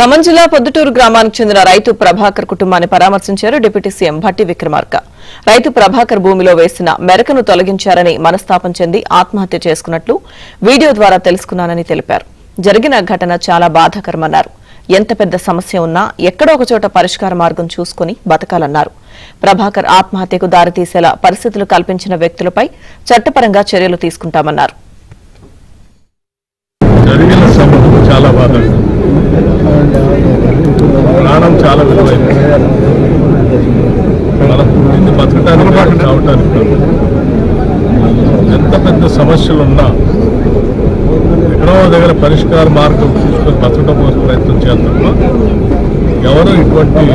ఖమ్మం జిల్లా పొద్దుటూరు గ్రామానికి చెందిన రైతు ప్రభాకర్ కుటుంబాన్ని పరామర్శించారు డిప్యూటీ సీఎం భట్టి విక్రమార్క. రైతు ప్రభాకర్ భూమిలో వేసిన మెరకను తొలగించారని మనస్తాపం చెంది ఆత్మహత్య చేసుకున్నట్లు వీడియో ద్వారా తెలుసుకున్నానని తెలిపారు. జరిగిన ఘటన చాలా బాధాకరమన్నారు. ఎంత పెద్ద సమస్య ఉన్నా ఎక్కడో ఒకచోట పరిష్కార మార్గం చూసుకుని బతకాలన్నారు. ప్రభాకర్ ఆత్మహత్యకు దారితీసేలా పరిస్థితులు కల్పించిన వ్యక్తులపై చట్టపరంగా చర్యలు తీసుకుంటామన్నారు. ప్రాణం చాలా విలువైంది. మనం పుట్టింది బతకడానికి రావటానికి. ఎంత పెద్ద సమస్యలున్నా ఎక్కడో దగ్గర పరిష్కార మార్గం చూసుకొని బతకడం కోసం ప్రయత్నం చేద్దామా, ఎవరో ఇటువంటి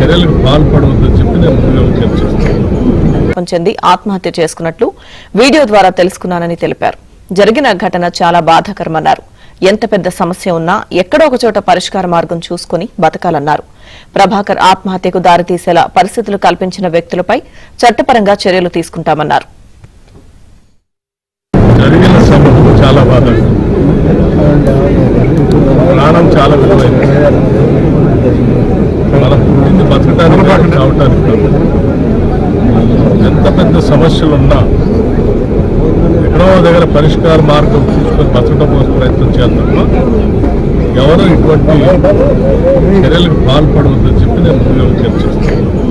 చర్యలకు పాల్పడవద్దని చెప్పి నేను ముందుగా చర్చిస్తున్నాను. చెంది ఆత్మహత్య చేసుకున్నట్లు వీడియో ద్వారా తెలుసుకున్నానని తెలిపారు. జరిగిన ఘటన చాలా బాధాకరమన్నారు. ఎంత పెద్ద సమస్య ఉన్నా ఎక్కడో ఒకచోట పరిష్కార మార్గం చూసుకుని బతకాలన్నారు. ప్రభాకర్ ఆత్మహత్యకు దారితీసేలా పరిస్థితులు కల్పించిన వ్యక్తులపై చట్టపరంగా చర్యలు తీసుకుంటామన్నారు. జరిగిన సంఘటన చాలా బాధాకరం. ప్రాణం చాలా విలువైంది. మనం పుట్టింది బతకడానికి రావటానికి. ఎంత పెద్ద సమస్యలున్నా ఎక్కడో దగ్గర పరిష్కార మార్గం చూసుకొని బతకడం కోసం ప్రయత్నం చేద్దామా, ఎవరో ఇటువంటి చర్యలకు పాల్పడవద్దని చెప్పి నేను ముందుగా చర్చిస్తున్నాను.